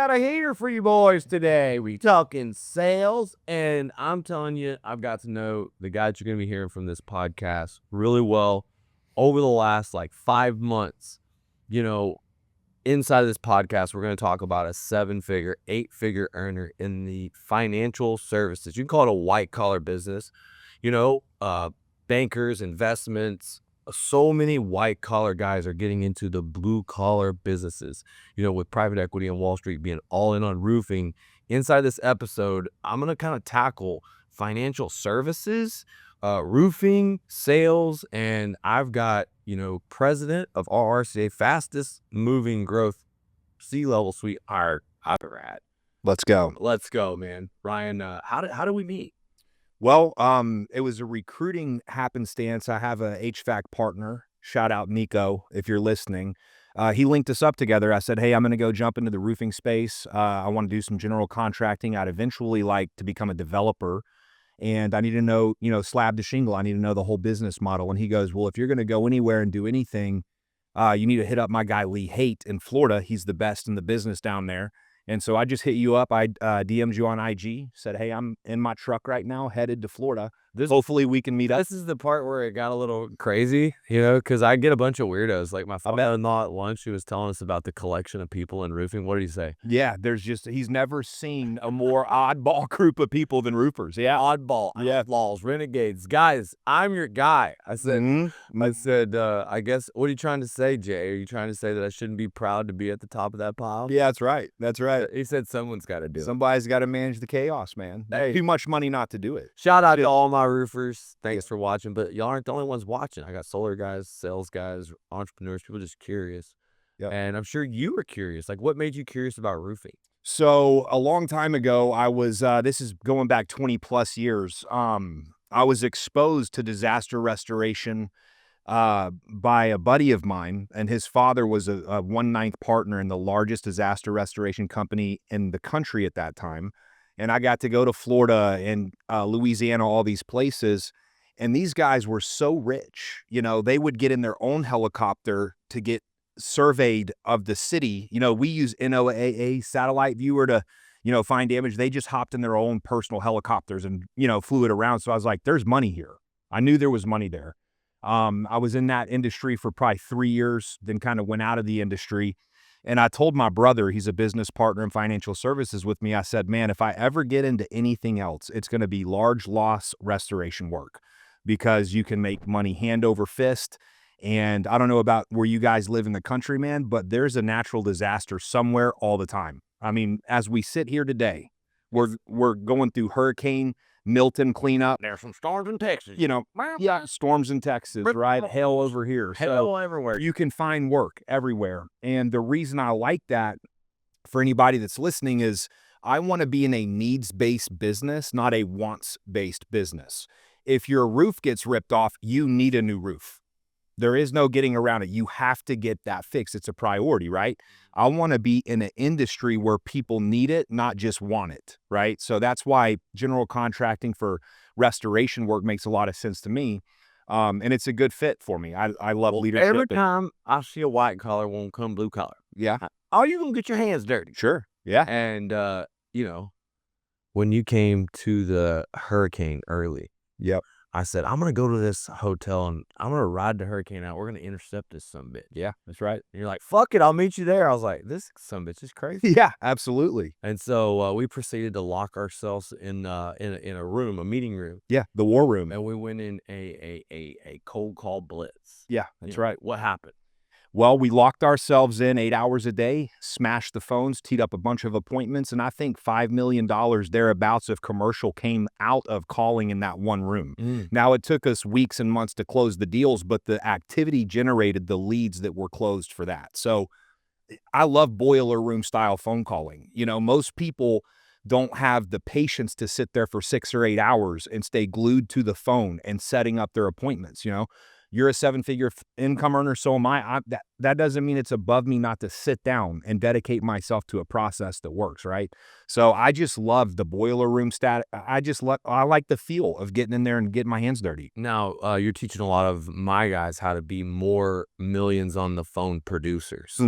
got a heater for you boys today. We talking sales, and I'm telling you, I've got to know the guys you're going to be hearing from this podcast really well over the last like 5 months. You know, inside of this podcast, we're going to talk about a 7-figure, 8-figure earner in the financial services. You can call it a white-collar business. You know, bankers, investments. So many white-collar guys are getting into the blue-collar businesses, you know, with private equity and Wall Street being all in on roofing. Inside this episode, I'm going to kind of tackle financial services, roofing, sales, and I've got, you know, president of RRCA, fastest moving growth C-level suite I've ever had. Let's go. Let's go, man. Ryan, how did we meet? Well, it was a recruiting happenstance. I have a HVAC partner. Shout out Nico, if you're listening. He linked us up together. I said, hey, I'm going to go jump into the roofing space. I want to do some general contracting. I'd eventually like to become a developer. And I need to know, you know, slab to shingle. I need to know the whole business model. And he goes, well, if you're going to go anywhere and do anything, you need to hit up my guy, Haight in Florida. He's the best in the business down there. And so I just hit you up. I DM'd you on IG, said, hey, I'm in my truck right now, headed to Florida. Hopefully we can meet up. This is the part where it got a little crazy, you know, because I get a bunch of weirdos. Like my father-in-law at lunch, he was telling us about the collection of people in roofing. What did he say? Yeah, he's never seen a more oddball group of people than roofers. Yeah. Oddball, outlaws, renegades. Guys, I'm your guy. I said, I guess, what are you trying to say, Jay? Are you trying to say that I shouldn't be proud to be at the top of that pile? Yeah, that's right. That's right. He said someone's got to do it. Somebody's got to manage the chaos, man. Hey. Too much money not to do it. Shout out to all my roofers. Thanks for watching, but y'all aren't the only ones watching. I got solar guys, sales guys, entrepreneurs, people just curious. Yep. And I'm sure you were curious. Like, what made you curious about roofing? So a long time ago, I was, this is going back 20 plus years. I was exposed to disaster restoration by a buddy of mine, and his father was a 1/9 partner in the largest disaster restoration company in the country at that time. And I got to go to Florida and Louisiana, all these places. And these guys were so rich, you know, they would get in their own helicopter to get surveyed of the city. You know, we use NOAA satellite viewer to, you know, find damage. They just hopped in their own personal helicopters and, you know, flew it around. So I was like, there's money here. I knew there was money there. I was in that industry for probably 3 years, then kind of went out of the industry. And I told my brother, he's a business partner in financial services with me. I said, man, if I ever get into anything else, it's going to be large loss restoration work, because you can make money hand over fist. And I don't know about where you guys live in the country, man, but there's a natural disaster somewhere all the time. I mean, as we sit here today, we're going through Hurricane Milton cleanup. There's some storms in Texas. You know, yeah, storms in Texas, right? Hell over here. Hell everywhere. You can find work everywhere. And the reason I like that for anybody that's listening is I want to be in a needs-based business, not a wants-based business. If your roof gets ripped off, you need a new roof. There is no getting around it. You have to get that fixed. It's a priority, right? I want to be in an industry where people need it, not just want it, right? So that's why general contracting for restoration work makes a lot of sense to me. And it's a good fit for me. I love leadership. Every time I see a white collar, won't come blue collar. Yeah. Oh, you're going to get your hands dirty. Sure. Yeah. And, you know, when you came to the hurricane early, yep, I said, I'm going to go to this hotel and I'm going to ride the hurricane out. We're going to intercept this sumbitch. Yeah, that's right. And you're like, fuck it, I'll meet you there. I was like, this sumbitch is crazy. Yeah, absolutely. And so we proceeded to lock ourselves in a room, a meeting room. Yeah, the war room. And we went in a cold call blitz. Yeah, that's right. What happened? Well, we locked ourselves in 8 hours a day, smashed the phones, teed up a bunch of appointments, and I think $5 million thereabouts of commercial came out of calling in that one room. Now, it took us weeks and months to close the deals, but the activity generated the leads that were closed for that. So I love boiler room style phone calling. You know, most people don't have the patience to sit there for 6 or 8 hours and stay glued to the phone and setting up their appointments, you know. You're a 7-figure income earner, so am I. That doesn't mean it's above me not to sit down and dedicate myself to a process that works, right? So I just love the boiler room stat. I like the feel of getting in there and getting my hands dirty. Now, you're teaching a lot of my guys how to be more millions on the phone producers.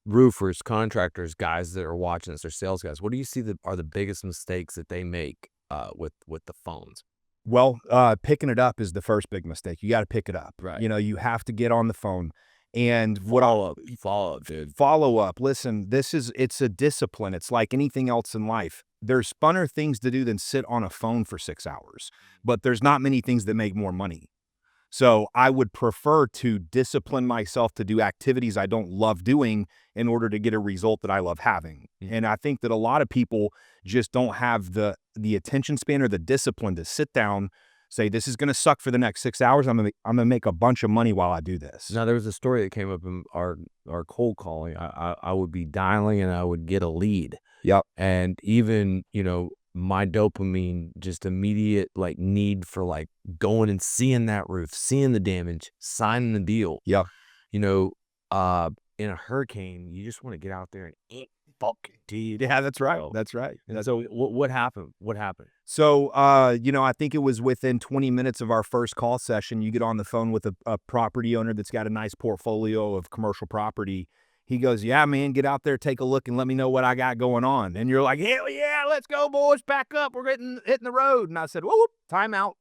roofers, contractors, guys that are watching this, or sales guys, what do you see that are the biggest mistakes that they make with the phones? Well, picking it up is the first big mistake. You got to pick it up. Right. You know, you have to get on the phone and Follow up, dude. follow up. Listen, it's a discipline. It's like anything else in life. There's funner things to do than sit on a phone for 6 hours, but there's not many things that make more money. So I would prefer to discipline myself to do activities I don't love doing in order to get a result that I love having. And I think that a lot of people just don't have the attention span or the discipline to sit down, say, this is going to suck for the next 6 hours. I'm gonna make a bunch of money while I do this. Now, there was a story that came up in our cold calling. I would be dialing and I would get a lead. Yep. And even, my dopamine, just immediate like need for like going and seeing that roof, seeing the damage, signing the deal. Yep. In a hurricane, you just want to get out there and eat fucking tea. Yeah, that's right. That's right. And so what happened? What happened? So, I think it was within 20 minutes of our first call session, you get on the phone with a property owner that's got a nice portfolio of commercial property. He goes, yeah, man, get out there, take a look, and let me know what I got going on. And you're like, hell yeah, let's go, boys, pack up. We're hitting the road. And I said, whoop, time out.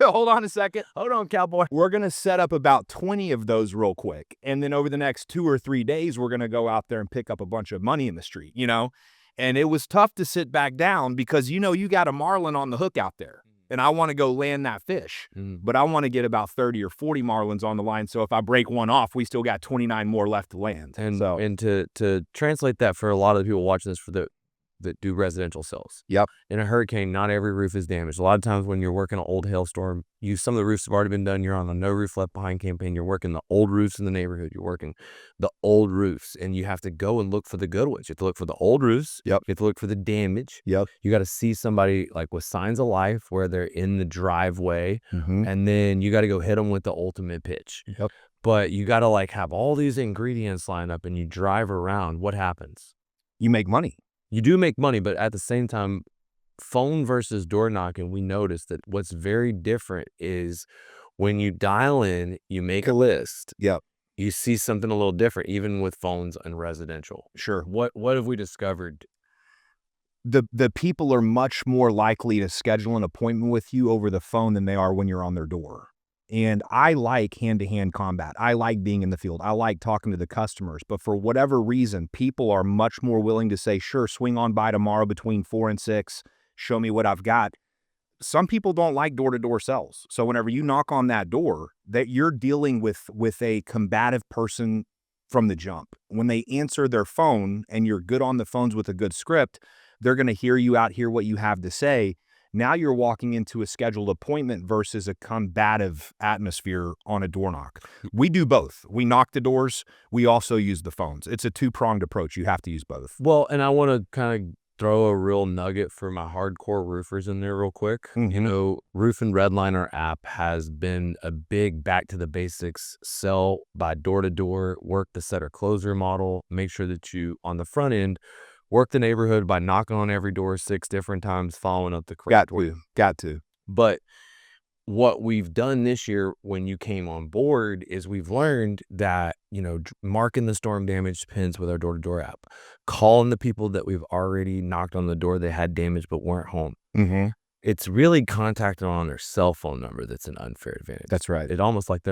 Hold on a second. Hold on, cowboy. We're going to set up about 20 of those real quick. And then over the next 2 or 3 days, we're going to go out there and pick up a bunch of money in the street, And it was tough to sit back down because, you got a marlin on the hook out there. And I want to go land that fish, but I want to get about 30 or 40 marlins on the line. So if I break one off, we still got 29 more left to land. And to translate that for a lot of the people watching this that do residential sales. Yep. In a hurricane, not every roof is damaged. A lot of times when you're working an old hailstorm, some of the roofs have already been done. You're on a no roof left behind campaign. You're working the old roofs in the neighborhood. You're working the old roofs, and you have to go and look for the good ones. You have to look for the old roofs. Yep. You have to look for the damage. Yep. You got to see somebody like with signs of life where they're in the driveway, and then you got to go hit them with the ultimate pitch. Yep. But you got to like have all these ingredients lined up, and you drive around. What happens? You make money. You do make money, but at the same time, phone versus door knocking, we noticed that what's very different is when you dial in, you make a list. Yep. You see something a little different, even with phones and residential. Sure. What have we discovered? The people are much more likely to schedule an appointment with you over the phone than they are when you're on their door. And I like hand-to-hand combat. I like being in the field. I like talking to the customers. But for whatever reason, people are much more willing to say, sure, swing on by tomorrow between 4 and 6. Show me what I've got. Some people don't like door-to-door sales. So whenever you knock on that door, that you're dealing with a combative person from the jump. When they answer their phone and you're good on the phones with a good script, they're going to hear you out, hear what you have to say. Now you're walking into a scheduled appointment versus a combative atmosphere on a door knock. We do both. We knock the doors. We also use the phones. It's a two-pronged approach. You have to use both. Well, and I want to kind of throw a real nugget for my hardcore roofers in there real quick. Roofing Redline App has been a big back to the basics, sell by door to door, work the setter closer model, make sure that you on the front end work the neighborhood by knocking on every door 6 different times, following up the correct door. Got to. But what we've done this year when you came on board is we've learned that, marking the storm damage pins with our door-to-door app, calling the people that we've already knocked on the door that had damage but weren't home. It's really contacting on their cell phone number that's an unfair advantage. That's right. It's almost like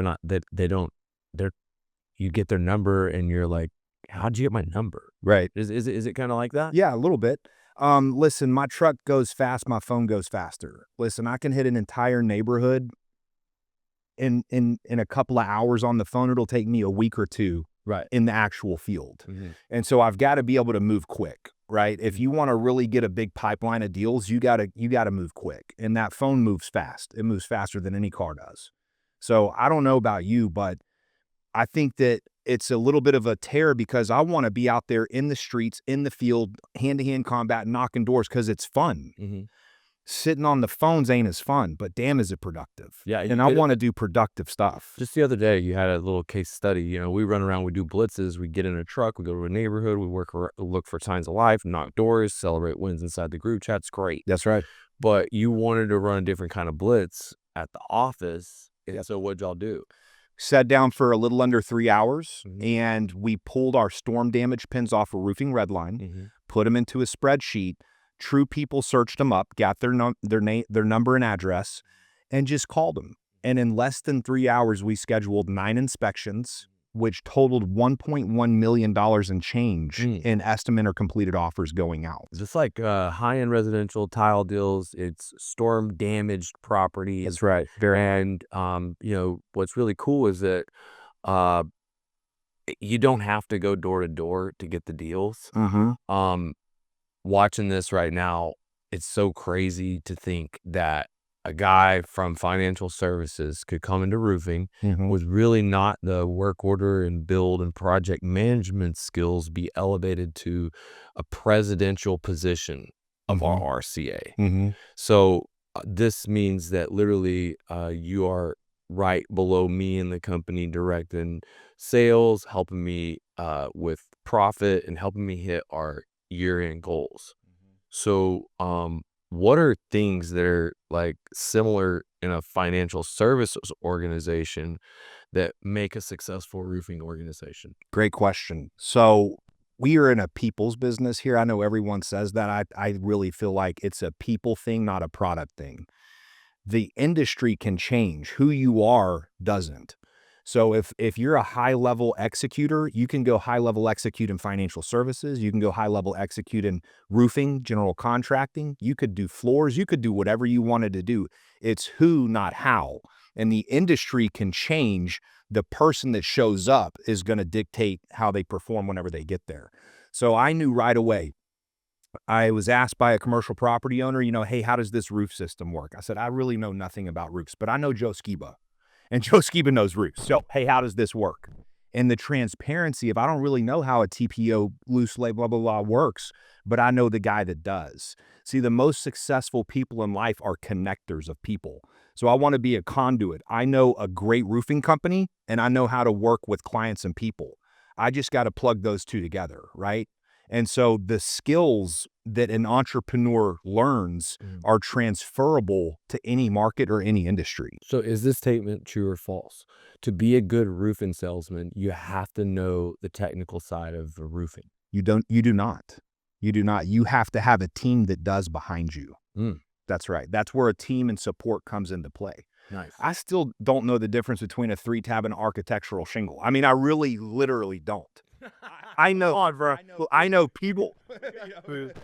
you get their number and you're like, how'd you get my number? Right. Is it kind of like that? Yeah, a little bit. Listen, my truck goes fast. My phone goes faster. Listen, I can hit an entire neighborhood in a couple of hours on the phone. It'll take me a week or two in the actual field. And so I've got to be able to move quick, right? If you want to really get a big pipeline of deals, you got to move quick. And that phone moves fast. It moves faster than any car does. So I don't know about you, but I think that it's a little bit of a tear because I want to be out there in the streets, in the field, hand-to-hand combat, knocking doors because it's fun. Sitting on the phones ain't as fun, but damn, is it productive. Yeah. And I want to do productive stuff. Just the other day, you had a little case study. We run around, we do blitzes, we get in a truck, we go to a neighborhood, we look for signs of life, knock doors, celebrate wins inside the group chat. It's great. That's right. But you wanted to run a different kind of blitz at the office. And so what'd y'all do? Sat down for a little under 3 hours, and we pulled our storm damage pins off a Roofing Redline, put them into a spreadsheet. True people searched them up, got their number and address, and just called them. And in less than 3 hours, we scheduled 9 inspections, which totaled $1.1 million in change in estimate or completed offers going out. Just like high-end residential tile deals, it's storm-damaged property. That's right. And, what's really cool is that you don't have to go door to door to get the deals. Watching this right now, it's so crazy to think that a guy from financial services could come into roofing with really not the work order and build and project management skills be elevated to a presidential position of RRCA. So this means that literally you are right below me in the company, directing sales, helping me with profit, and helping me hit our year-end goals. So what are things that are like similar in a financial services organization that make a successful roofing organization? Great question. So we are in a people's business here. I know everyone says that. I really feel like it's a people thing, not a product thing. The industry can change. Who you are doesn't. So if you're a high-level executor, you can go high-level execute in financial services. You can go high-level execute in roofing, general contracting. You could do floors. You could do whatever you wanted to do. It's who, not how. And the industry can change. The person that shows up is going to dictate how they perform whenever they get there. So I knew right away. I was asked by a commercial property owner, hey, how does this roof system work? I said, I really know nothing about roofs, but I know Joe Skiba. And Joe Skiba knows roofs. So, hey, how does this work? And the transparency of, I don't really know how a TPO loose lay blah, blah, blah works, but I know the guy that does. See, the most successful people in life are connectors of people. So I want to be a conduit. I know a great roofing company, and I know how to work with clients and people. I just got to plug those two together, right? And so the skills that an entrepreneur learns are transferable to any market or any industry. So is this statement true or false? To be a good roofing salesman, you have to know the technical side of the roofing. You do not. You have to have a team that does behind you. That's right. That's where a team and support comes into play. Nice. I still don't know the difference between a 3-tab and architectural shingle. I mean, I really, literally don't. I know. I know people.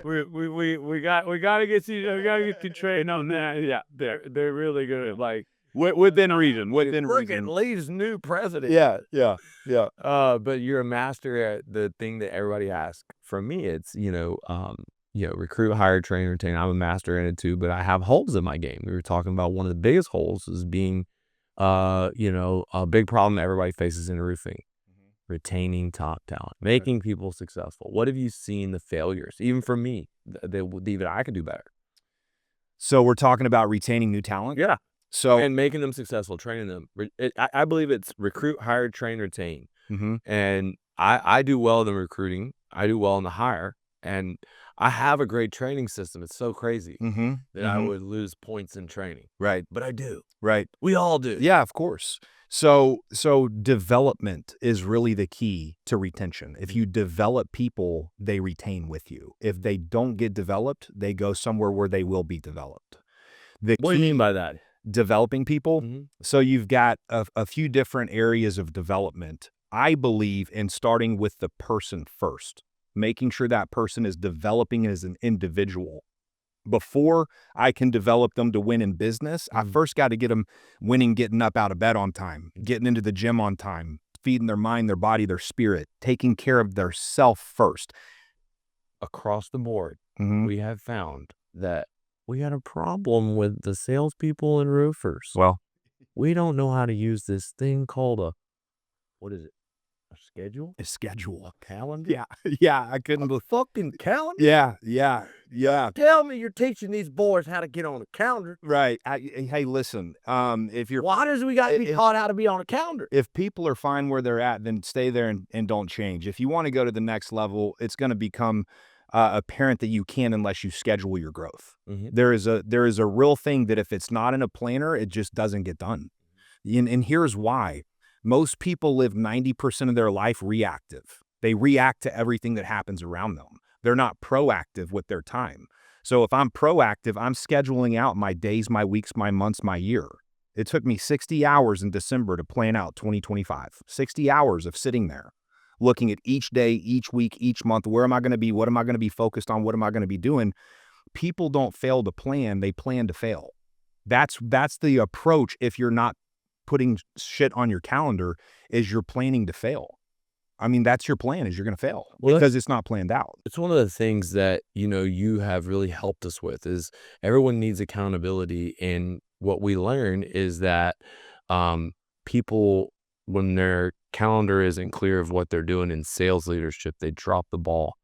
we gotta get you trained on that. Yeah, they're really good. Like Within reason. Lee's new president. Yeah. But you're a master at the thing that everybody asks. For me, it's recruit, hire, train, retain. I'm a master in it too, but I have holes in my game. We were talking about one of the biggest holes is being, a big problem that everybody faces in roofing. Retaining top talent, making people successful. What have you seen the failures, even for me, that I could do better? So we're talking about retaining new talent? Yeah. So and making them successful, training them. I believe it's recruit, hire, train, retain. And I do well in the recruiting. I do well in the hire. And I have a great training system. It's so crazy that I would lose points in training. Right. But I do. Right. We all do. Yeah, of course. So development is really the key to retention. If you develop people, they retain with you. If they don't get developed, they go somewhere where they will be developed. What do you mean by that? Developing people. So you've got a few different areas of development. I believe in starting with the person first, making sure that person is developing as an individual. Before I can develop them to win in business, I first got to get them winning, getting up out of bed on time, getting into the gym on time, feeding their mind, their body, their spirit, taking care of their self first. Across the board, we have found that we had a problem with the salespeople and roofers. Well, we don't know how to use this thing called what is it? A schedule? A schedule. A calendar? Yeah. I couldn't believe. Fucking calendar? Yeah. Tell me you're teaching these boys how to get on a calendar. Right. Hey, listen. If you're, why does we got to be taught how to be on a calendar? If people are fine where they're at, then stay there and don't change. If you want to go to the next level, it's going to become apparent that you can't unless you schedule your growth. There is a real thing that if it's not in a planner, it just doesn't get done. And here's why. Most people live 90% of their life reactive. They react to everything that happens around them. They're not proactive with their time. So if I'm proactive, I'm scheduling out my days, my weeks, my months, my year. It took me 60 hours in December to plan out 2025. 60 hours of sitting there, looking at each day, each week, each month. Where am I going to be? What am I going to be focused on? What am I going to be doing? People don't fail to plan. They plan to fail. That's the approach. If you're not putting shit on your calendar, is you're planning to fail. I mean, that's your plan, is you're going to fail because it's not planned out. It's one of the things that, you have really helped us with is everyone needs accountability. And what we learn is that people, when their calendar isn't clear of what they're doing in sales leadership, they drop the ball.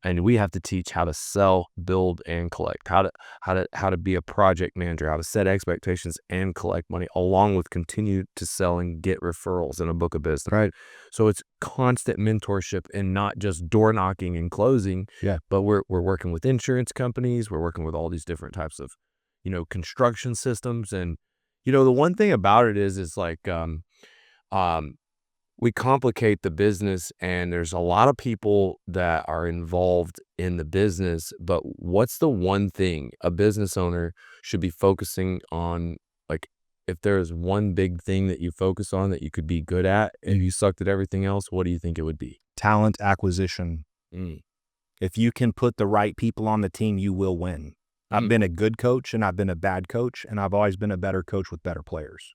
And we have to teach how to sell, build, and collect, how to be a project manager, how to set expectations and collect money, along with continue to sell and get referrals in a book of business. Right. So it's constant mentorship and not just door knocking and closing. Yeah. But we're working with insurance companies. We're working with all these different types of, construction systems. And, the one thing about it is like, we complicate the business, and there's a lot of people that are involved in the business, but what's the one thing a business owner should be focusing on? Like, if there's one big thing that you focus on that you could be good at and you sucked at everything else, what do you think it would be? Talent acquisition. If you can put the right people on the team, you will win. I've been a good coach and I've been a bad coach, and I've always been a better coach with better players.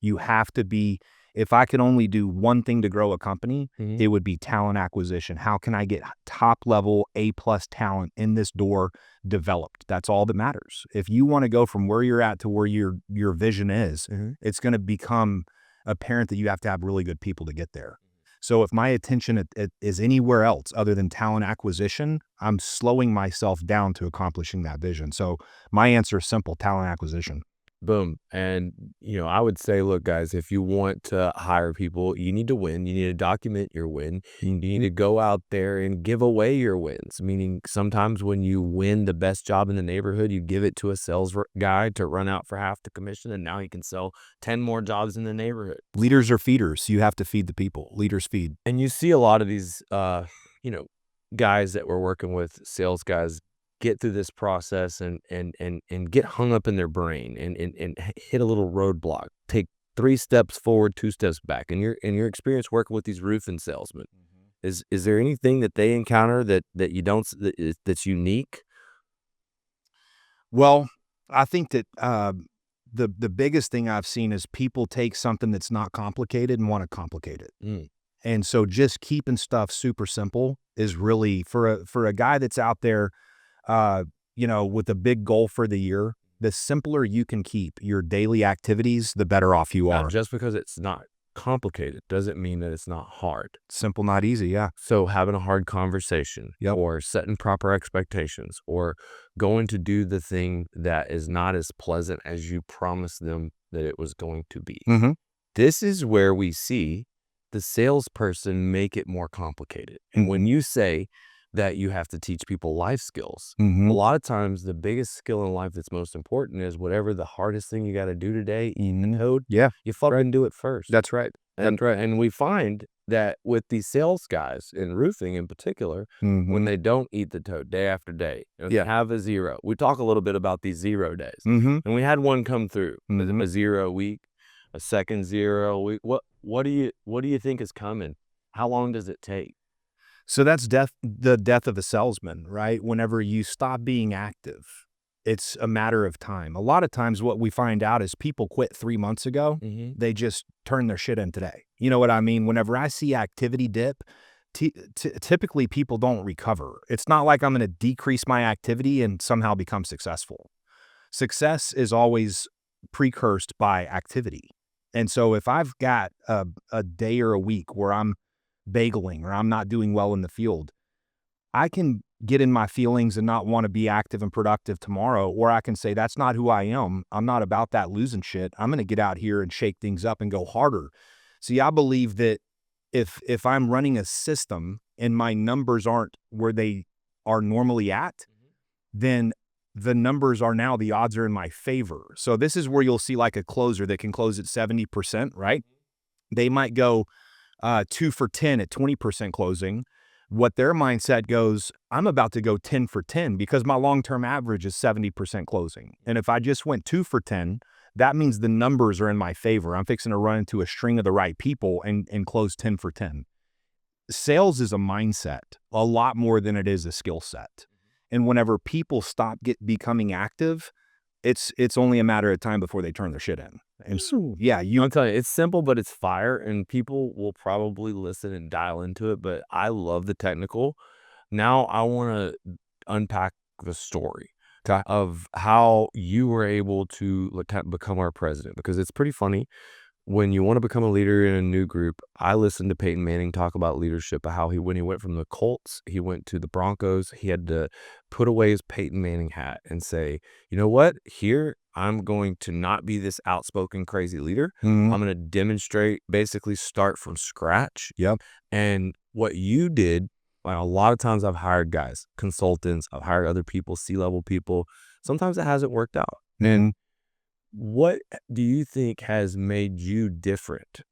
You have to be. If I could only do one thing to grow a company, it would be talent acquisition. How can I get top level A+ talent in this door developed? That's all that matters. If you want to go from where you're at to where your vision is, it's going to become apparent that you have to have really good people to get there. So if my attention is anywhere else other than talent acquisition, I'm slowing myself down to accomplishing that vision. So my answer is simple: talent acquisition. Boom. And, I would say, look, guys, if you want to hire people, you need to win. You need to document your win. You need to go out there and give away your wins. Meaning sometimes when you win the best job in the neighborhood, you give it to a sales guy to run out for half the commission, and now he can sell 10 more jobs in the neighborhood. Leaders are feeders. You have to feed the people. Leaders feed. And you see a lot of these, guys that we're working with, sales guys, get through this process and get hung up in their brain and hit a little roadblock, take 3 steps forward, 2 steps back. In your experience working with these roofing salesmen, is there anything that they encounter that you don't, that's unique? Well, I think that the biggest thing I've seen is people take something that's not complicated and want to complicate it. And so just keeping stuff super simple is really, for a guy that's out there, with a big goal for the year, the simpler you can keep your daily activities, the better off you are. Just because it's not complicated doesn't mean that it's not hard. Simple, not easy. Yeah. So having a hard conversation, or setting proper expectations, or going to do the thing that is not as pleasant as you promised them that it was going to be. This is where we see the salesperson make it more complicated. And when you say that you have to teach people life skills, a lot of times the biggest skill in life that's most important is whatever the hardest thing you got to do today, eat the code. Yeah. You fucking do it first. That's right. And we find that with these sales guys in roofing in particular, when they don't eat the toad day after day, they have a 0. We talk a little bit about these 0 days, and we had one come through, a 0 week, a second 0 week. What do you think is coming? How long does it take? So that's the death of a salesman, right? Whenever you stop being active, it's a matter of time. A lot of times what we find out is people quit 3 months ago. They just turn their shit in today. You know what I mean? Whenever I see activity dip, typically people don't recover. It's not like I'm going to decrease my activity and somehow become successful. Success is always precursed by activity. And so if I've got a day or a week where I'm bageling or I'm not doing well in the field, I can get in my feelings and not want to be active and productive tomorrow, or I can say, that's not who I am. I'm not about that losing shit. I'm going to get out here and shake things up and go harder. See, I believe that if I'm running a system and my numbers aren't where they are normally at, then the numbers are now, the odds are in my favor. So this is where you'll see like a closer that can close at 70%, right? They might go 2 for 10 at 20% closing. What their mindset goes, I'm about to go 10 for 10 because my long-term average is 70% closing. And if I just went 2 for 10, that means the numbers are in my favor. I'm fixing to run into a string of the right people and close 10 for 10. Sales is a mindset a lot more than it is a skill set. And whenever people stop becoming active, it's only a matter of time before they turn their shit in. And so, yeah, I'm telling you, it's simple, but it's fire, and people will probably listen and dial into it. But I love the technical. Now I want to unpack the story of how you were able to become our president, because it's pretty funny. When you want to become a leader in a new group, I listened to Peyton Manning talk about leadership, how when he went from the Colts, he went to the Broncos, he had to put away his Peyton Manning hat and say, you know what, here, I'm going to not be this outspoken, crazy leader. I'm going to demonstrate, basically start from scratch. Yep. And what you did, like a lot of times I've hired guys, consultants, I've hired other people, C-level people. Sometimes it hasn't worked out. And what do you think has made you different?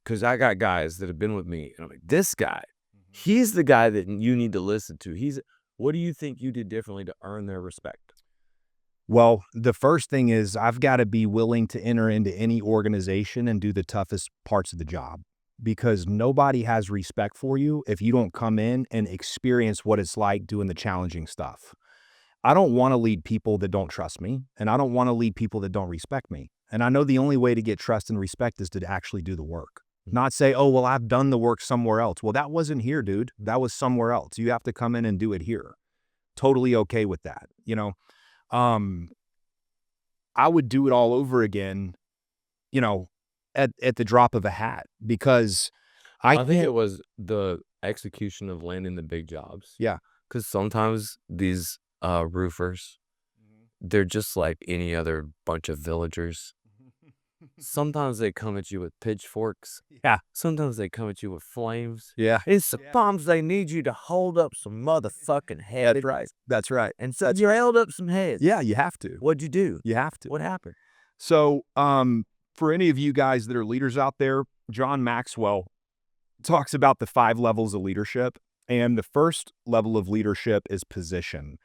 Because I got guys that have been with me, and I'm like, this guy, he's the guy that you need to listen to. What do you think you did differently to earn their respect? Well, the first thing is I've got to be willing to enter into any organization and do the toughest parts of the job, because nobody has respect for you if you don't come in and experience what it's like doing the challenging stuff. I don't want to lead people that don't trust me, and I don't want to lead people that don't respect me. And I know the only way to get trust and respect is to actually do the work. Not say, oh, well, I've done the work somewhere else. Well, that wasn't here, dude. That was somewhere else. You have to come in and do it here. Totally okay with that. You know, I would do it all over again, you know, at the drop of a hat, because I think it was the execution of landing the big jobs. Yeah. Because sometimes these roofers, they're just like any other bunch of villagers. Sometimes they come at you with pitchforks. Yeah. Sometimes they come at you with flames. Yeah. And sometimes they need you to hold up some motherfucking heads. That's right. That's right. And so you held up some heads. Yeah, you have to. What'd you do? You have to. What happened? So, for any of you guys that are leaders out there, John Maxwell talks about the 5 levels of leadership. And the first level of leadership is position.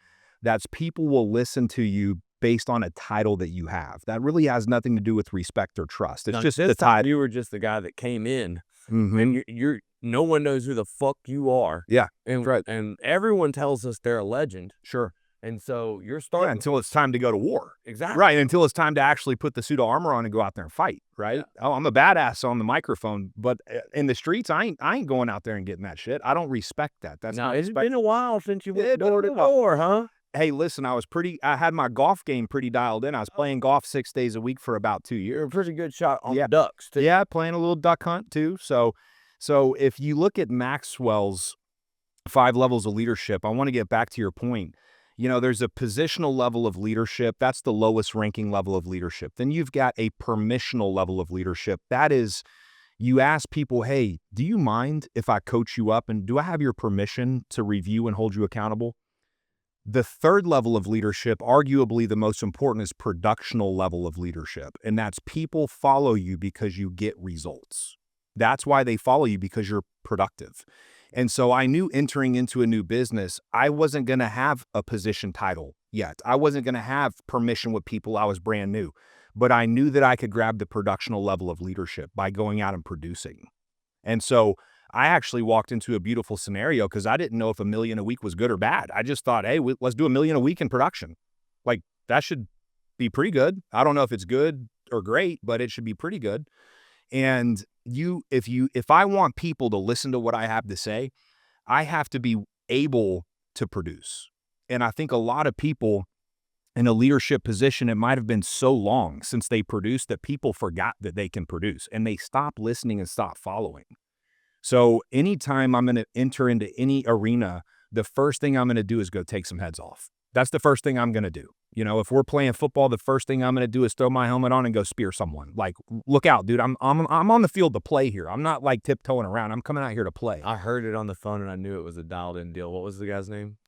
That's people will listen to you based on a title that you have. That really has nothing to do with respect or trust. It's just the title. You were just the guy that came in, and you're no one knows who the fuck you are. Yeah, and right. And everyone tells us they're a legend. Sure. And so you're starting until it's time to go to war. Exactly. Right. Until it's time to actually put the suit of armor on and go out there and fight. Right. Yeah. Oh, I'm a badass on the microphone, but in the streets, I ain't going out there and getting that shit. I don't respect that. That's now, not it's been a while since you went door to door, huh? Hey, listen, I had my golf game pretty dialed in. I was playing golf 6 days a week for about 2 years. You're a pretty good shot on the ducks, too. Yeah, playing a little duck hunt, too. So if you look at Maxwell's 5 levels of leadership, I want to get back to your point. You know, there's a positional level of leadership. That's the lowest ranking level of leadership. Then you've got a permissional level of leadership. That is, you ask people, hey, do you mind if I coach you up? And do I have your permission to review and hold you accountable? The third level of leadership, arguably the most important, is productional level of leadership. And that's people follow you because you get results. That's why they follow you, because you're productive. And so I knew entering into a new business, I wasn't going to have a position title yet. I wasn't going to have permission with people. I was brand new. But I knew that I could grab the productional level of leadership by going out and producing. And so I actually walked into a beautiful scenario because I didn't know if $1 million a week was good or bad. I just thought, hey, let's do $1 million a week in production. Like, that should be pretty good. I don't know if it's good or great, but it should be pretty good. And if I want people to listen to what I have to say, I have to be able to produce. And I think a lot of people in a leadership position, it might have been so long since they produced that people forgot that they can produce, and they stop listening and stop following. So anytime I'm going to enter into any arena, the first thing I'm going to do is go take some heads off. That's the first thing I'm going to do. You know, if we're playing football, the first thing I'm going to do is throw my helmet on and go spear someone. Like, look out, dude. I'm on the field to play here. I'm not like tiptoeing around. I'm coming out here to play. I heard it on the phone and I knew it was a dialed in deal. What was the guy's name?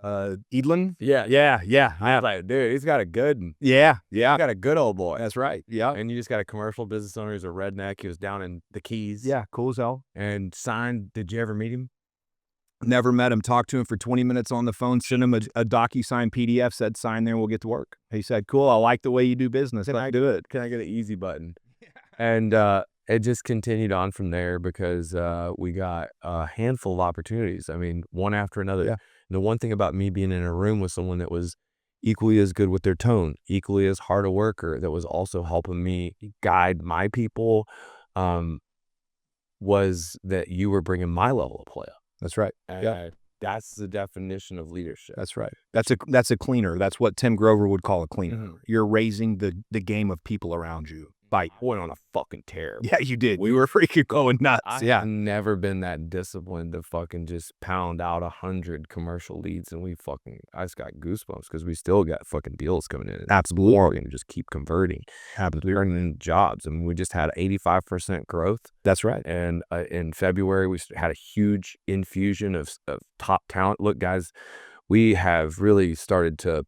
Edlin? Yeah. Yeah. I was like, dude, he's got a good Yeah. he's got a good old boy. That's right. Yeah. And you just got a commercial business owner who's a redneck. He was down in the Keys. Yeah. Cool as hell. And signed. Did you ever meet him? Never met him. Talked to him for 20 minutes on the phone. Sent him a DocuSign PDF. Said sign there and we'll get to work. He said, "Cool. I like the way you do business. Let's do it. Can I get an easy button?" And it just continued on from there because we got a handful of opportunities. I mean, one after another. Yeah. The one thing about me being in a room with someone that was equally as good with their tone, equally as hard a worker, that was also helping me guide my people, was that you were bringing my level of play up. That's right. And that's the definition of leadership. That's right. That's a cleaner. That's what Tim Grover would call a cleaner. Mhm. You're raising the game of people around you. I went on a fucking tear. Yeah, you did. We were freaking going nuts. I've never been that disciplined to fucking just pound out 100 commercial leads, and I just got goosebumps because we still got fucking deals coming in. Absolutely. We're going to just keep converting. Absolutely. Turning into jobs. I mean, we just had 85% growth. That's right. And in February, we had a huge infusion of top talent. Look, guys, we have really started to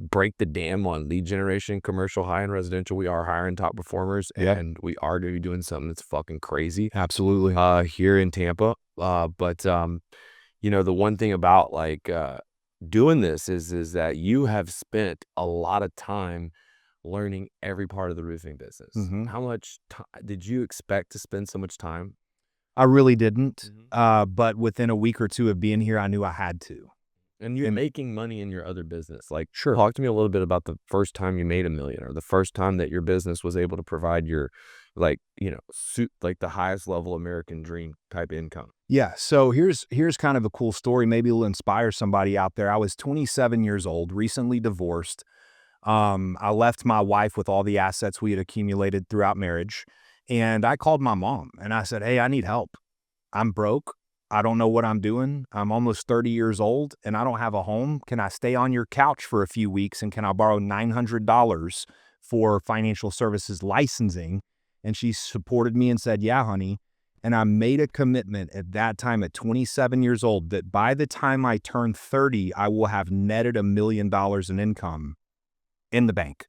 break the dam on lead generation, commercial, high-end residential. We are hiring top performers, and we are going to be doing something that's fucking crazy. Absolutely. Here in Tampa. But you know, the one thing about like doing this is that you have spent a lot of time learning every part of the roofing business. Mhm. How much did you expect to spend so much time? I really didn't. But within a week or two of being here, I knew I had to. And you're making money in your other business. Like, Sure. talk to me a little bit about the first time you made $1 million, or the first time that your business was able to provide your, like, you know, like the highest level American dream type income. Yeah. So here's kind of a cool story. Maybe it'll inspire somebody out there. I was 27 years old, recently divorced. I left my wife with all the assets we had accumulated throughout marriage. And I called my mom and I said, "Hey, I need help. I'm broke. I don't know what I'm doing. I'm almost 30 years old and I don't have a home. Can I stay on your couch for a few weeks and can I borrow $900 for financial services licensing?" And she supported me and said, "Yeah, honey." And I made a commitment at that time at 27 years old that by the time I turn 30, I will have netted $1 million in income in the bank.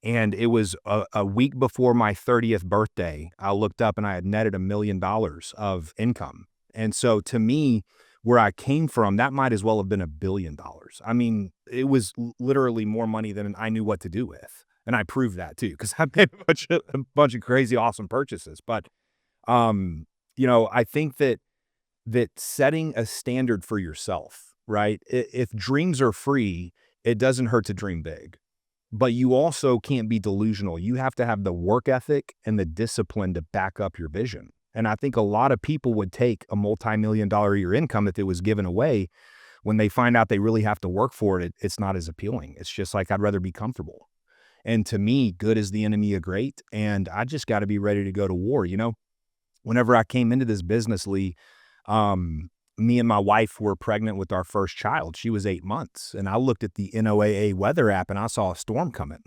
And it was a week before my 30th birthday. I looked up and I had netted $1 million of income. And so to me, where I came from, that might as well have been $1 billion. I mean, it was literally more money than I knew what to do with. And I proved that too, because I made a bunch of crazy, awesome purchases. But, you know, I think that setting a standard for yourself, right? If dreams are free, it doesn't hurt to dream big. But you also can't be delusional. You have to have the work ethic and the discipline to back up your vision. And I think a lot of people would take a multi-million-dollar a year income if it was given away. When they find out they really have to work for it, it's not as appealing. It's just like, I'd rather be comfortable. And to me, good is the enemy of great. And I just got to be ready to go to war. You know, whenever I came into this business, Lee, me and my wife were pregnant with our first child. She was 8 months. And I looked at the NOAA weather app and I saw a storm coming.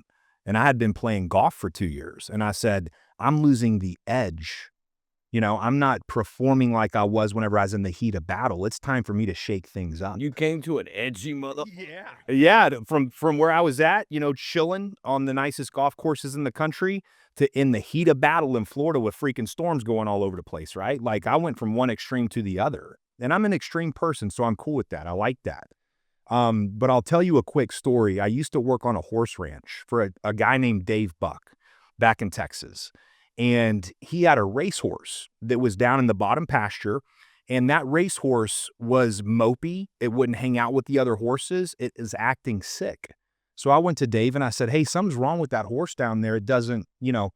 And I had been playing golf for 2 years. And I said, I'm losing the edge. You know, I'm not performing like I was whenever I was in the heat of battle. It's time for me to shake things up. You came to an edgy mother. Yeah. From where I was at, you know, chilling on the nicest golf courses in the country to in the heat of battle in Florida with freaking storms going all over the place, right? Like I went from one extreme to the other. And I'm an extreme person, so I'm cool with that. I like that. But I'll tell you a quick story. I used to work on a horse ranch for a guy named Dave Buck back in Texas. And he had a racehorse that was down in the bottom pasture. And that racehorse was mopey. It wouldn't hang out with the other horses. It is acting sick. So I went to Dave and I said, "Hey, something's wrong with that horse down there. It doesn't, you know,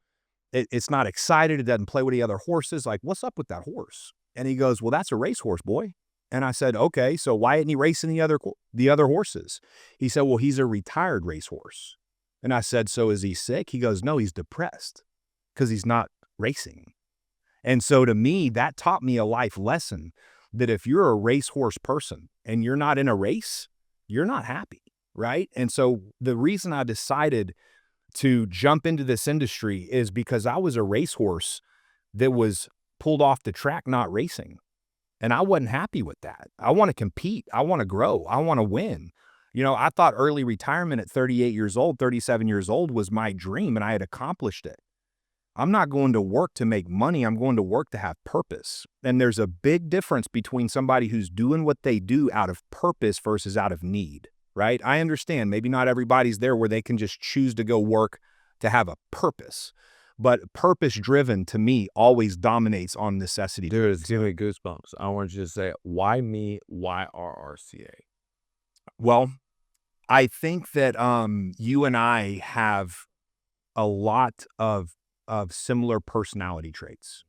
it's not excited. It doesn't play with the other horses. Like, what's up with that horse?" And he goes, "Well, that's a racehorse, boy." And I said, "Okay, so why isn't he racing the other horses?" He said, "Well, he's a retired racehorse." And I said, "So is he sick?" He goes, "No, he's depressed because he's not racing." And so to me, that taught me a life lesson that if you're a racehorse person and you're not in a race, you're not happy, right? And so the reason I decided to jump into this industry is because I was a racehorse that was pulled off the track not racing. And I wasn't happy with that. I want to compete. I want to grow. I want to win. I thought early retirement at 38 years old, 37 years old was my dream, and I had accomplished it. I'm not going to work to make money. I'm going to work to have purpose. And there's a big difference between somebody who's doing what they do out of purpose versus out of need, right? I understand maybe not everybody's there where they can just choose to go work to have a purpose. But purpose driven to me always dominates on necessity. Dude, it's giving me goosebumps. I want you to say, why me? Why RRCA? Well, I think that you and I have a lot of similar personality traits.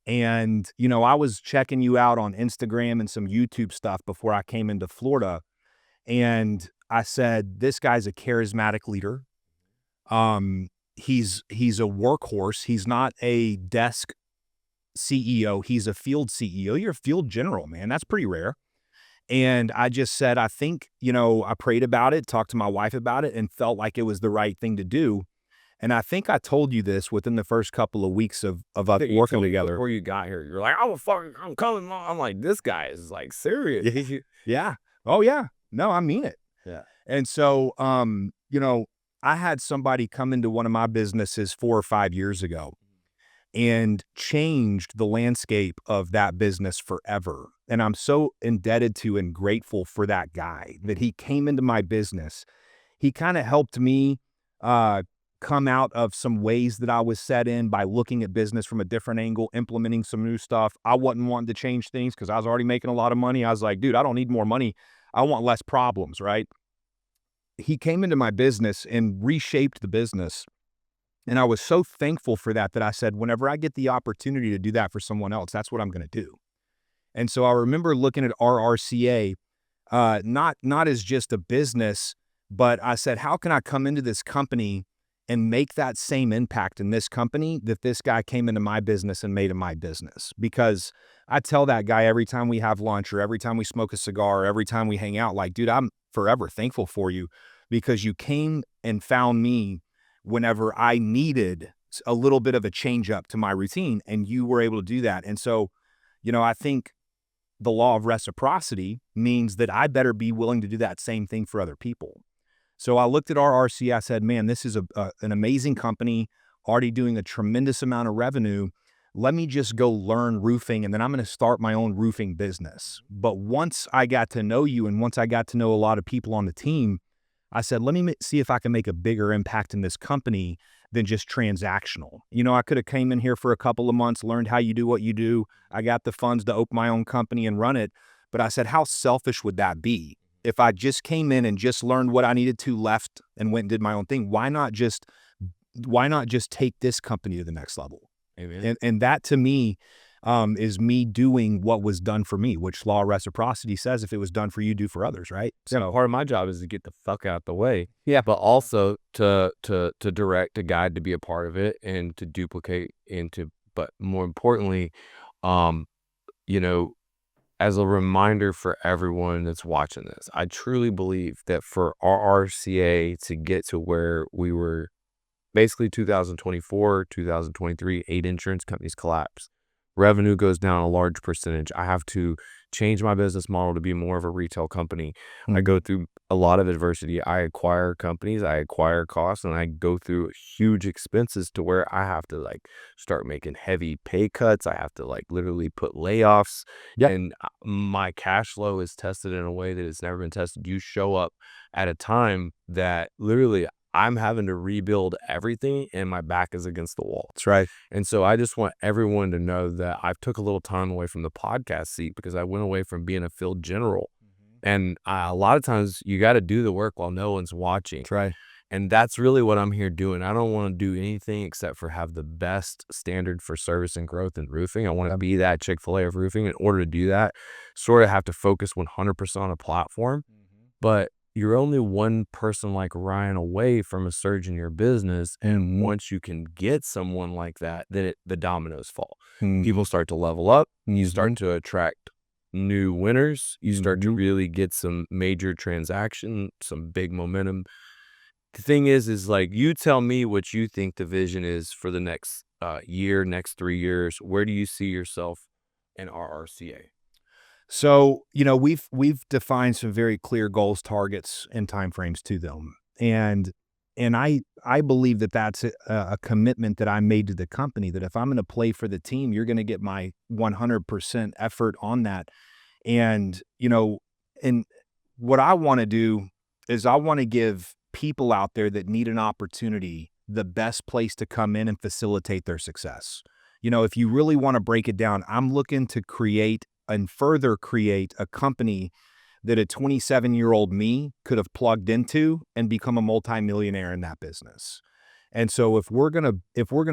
And, I was checking you out on Instagram and some YouTube stuff before I came into Florida. And I said, this guy's a charismatic leader. He's a workhorse. He's not a desk CEO. He's a field CEO. You're a field general, man. That's pretty rare. And I just said, I think, I prayed about it, talked to my wife about it, and felt like it was the right thing to do. And I think I told you this within the first couple of weeks of us working together. Before you got here, you're like, I'm coming. I'm like, this guy is like serious. Yeah. Oh yeah. No, I mean it. Yeah. And so, I had somebody come into one of my businesses 4 or 5 years ago and changed the landscape of that business forever. And I'm so indebted to and grateful for that guy that he came into my business. He kind of helped me come out of some ways that I was set in by looking at business from a different angle, implementing some new stuff. I wasn't wanting to change things because I was already making a lot of money. I was like, dude, I don't need more money. I want less problems, right? He came into my business and reshaped the business. And I was so thankful for that I said, whenever I get the opportunity to do that for someone else, that's what I'm going to do. And so I remember looking at RRCA, not as just a business, but I said, how can I come into this company and make that same impact in this company that this guy came into my business and made in my business? Because I tell that guy every time we have lunch or every time we smoke a cigar or every time we hang out, like, dude, I'm forever thankful for you because you came and found me whenever I needed a little bit of a change up to my routine, and you were able to do that. And so, I think the law of reciprocity means that I better be willing to do that same thing for other people. So I looked at RRCA, I said, man, this is an amazing company, already doing a tremendous amount of revenue. Let me just go learn roofing, and then I'm going to start my own roofing business. But once I got to know you and once I got to know a lot of people on the team, I said, let me see if I can make a bigger impact in this company than just transactional. I could have came in here for a couple of months, learned how you do what you do. I got the funds to open my own company and run it. But I said, how selfish would that be? If I just came in and just learned what I needed to, left and went and did my own thing, why not just take this company to the next level? Amen. And that to me is me doing what was done for me, which law of reciprocity says if it was done for you, do for others, right? So part of my job is to get the fuck out the way. Yeah. But also to direct, to guide, to be a part of it and to duplicate but more importantly, as a reminder for everyone that's watching this, I truly believe that for RRCA to get to where we were, basically 2024, 2023, 8 insurance companies collapse. Revenue goes down a large percentage. I have to change my business model to be more of a retail company. I go through a lot of adversity. I acquire companies, I acquire costs, and I go through huge expenses to where I have to start making heavy pay cuts. I have to literally put layoffs. Yep. And my cash flow is tested in a way that it's never been tested. You show up at a time that literally I'm having to rebuild everything and my back is against the wall. That's right. And so I just want everyone to know that I've took a little time away from the podcast seat because I went away from being a field general. And a lot of times you got to do the work while no one's watching. That's right. And that's really what I'm here doing. I don't want to do anything except for have the best standard for service and growth in roofing. I want to be that Chick-fil-A of roofing. In order to do that, sort of have to focus 100% on a platform. But you're only one person like Ryan away from a surge in your business. And once you can get someone like that, then the dominoes fall. People start to level up. You start to attract new winners. You start to really get some major transaction, some big momentum. The thing is you tell me what you think the vision is for the next year, next 3 years. Where do you see yourself in RRCA? So, we've defined some very clear goals, targets, and timeframes to them. And I believe that that's a commitment that I made to the company, that if I'm going to play for the team, you're going to get my 100% effort on that. And, and what I want to do is I want to give people out there that need an opportunity the best place to come in and facilitate their success. If you really want to break it down, I'm looking to create and further create a company that a 27-year-old me could have plugged into and become a multimillionaire in that business. And so if we're gonna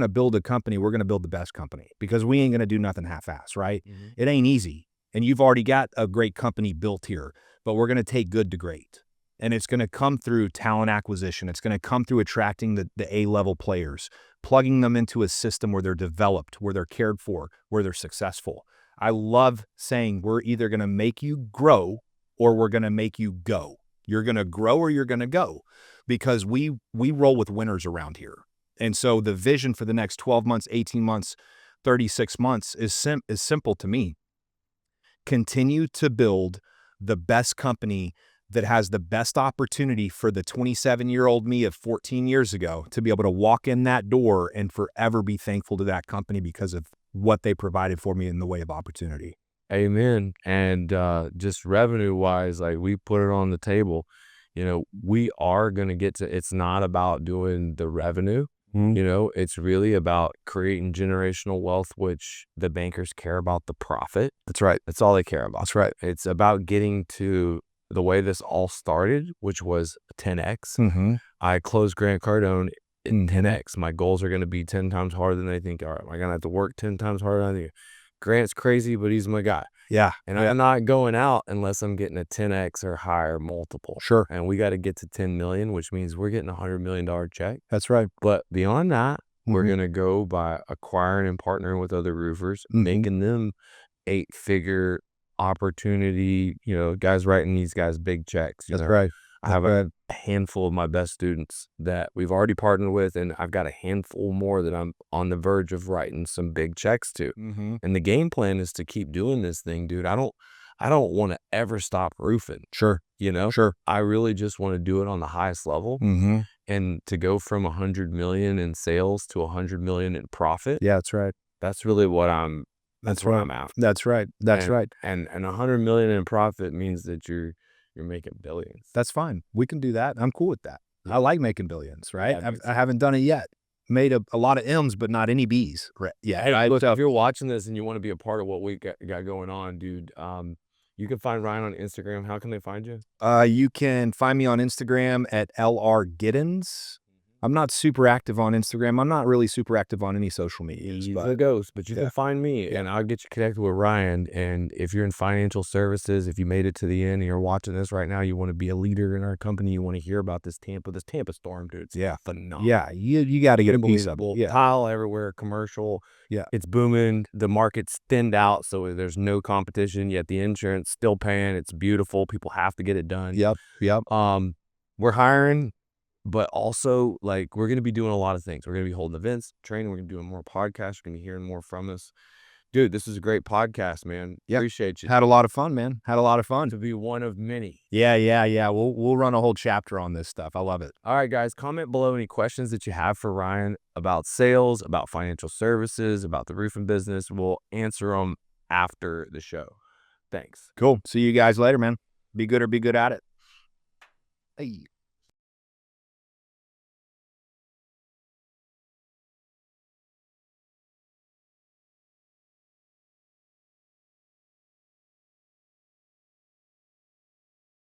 build a company, we're gonna build the best company, because we ain't gonna do nothing half-ass, right? Mm-hmm. It ain't easy. And you've already got a great company built here, but we're gonna take good to great. And it's gonna come through talent acquisition. It's gonna come through attracting the A-level players, plugging them into a system where they're developed, where they're cared for, where they're successful. I love saying we're either gonna make you grow or we're going to make you go. You're going to grow or you're going to go, because we roll with winners around here. And so the vision for the next 12 months, 18 months, 36 months is simple to me. Continue to build the best company that has the best opportunity for the 27-year-old me of 14 years ago to be able to walk in that door and forever be thankful to that company because of what they provided for me in the way of opportunity. Amen. And just revenue wise, like we put it on the table, we are going to get to, it's not about doing the revenue, it's really about creating generational wealth, which the bankers care about the profit. That's right. That's all they care about. That's right. It's about getting to the way this all started, which was 10X. Mm-hmm. I closed Grant Cardone in 10X. My goals are going to be 10 times harder than they think. All right, am I going to have to work 10 times harder than I think? Grant's crazy, but he's my guy. Yeah. And I'm not going out unless I'm getting a 10X or higher multiple. Sure. And we got to get to 10 million, which means we're getting $100 million check. That's right. But beyond that, we're going to go by acquiring and partnering with other roofers, making them 8-figure opportunity, guys writing these guys big checks. That's right. I have a handful of my best students that we've already partnered with, and I've got a handful more that I'm on the verge of writing some big checks to. Mm-hmm. And the game plan is to keep doing this thing, dude. I don't want to ever stop roofing. Sure. Sure. I really just want to do it on the highest level. Mm-hmm. And to go from 100 million in sales to 100 million in profit. Yeah, that's right. That's really what I'm after. That's right. That's right. And 100 million in profit means that you're making billions. That's fine. We can do that. I'm cool with that. I like making billions, right? Yeah, I haven't done it yet. Made a lot of M's, but not any B's. Right. Yeah. Hey, look, if you're watching this and you want to be a part of what we got going on, dude, you can find Ryan on Instagram. How can they find you? You can find me on Instagram at Giddens. I'm not super active on Instagram. I'm not really super active on any social media. He's the ghost, but you can find me and I'll get you connected with Ryan. And if you're in financial services, if you made it to the end and you're watching this right now, you want to be a leader in our company, you want to hear about this Tampa storm, dude. It's phenomenal. Yeah, you got to get a piece of it. Yeah. Tile everywhere, commercial. Yeah. It's booming. The market's thinned out, so there's no competition, yet the insurance still paying. It's beautiful. People have to get it done. Yep. We're hiring. But also, we're going to be doing a lot of things. We're going to be holding events, training. We're going to be doing more podcasts. You're going to be hearing more from us. Dude, this is a great podcast, man. Yep. Appreciate you. Had a lot of fun, man. Had a lot of fun. To be one of many. Yeah. We'll run a whole chapter on this stuff. I love it. All right, guys. Comment below any questions that you have for Ryan about sales, about financial services, about the roofing business. We'll answer them after the show. Thanks. Cool. See you guys later, man. Be good or be good at it. Hey.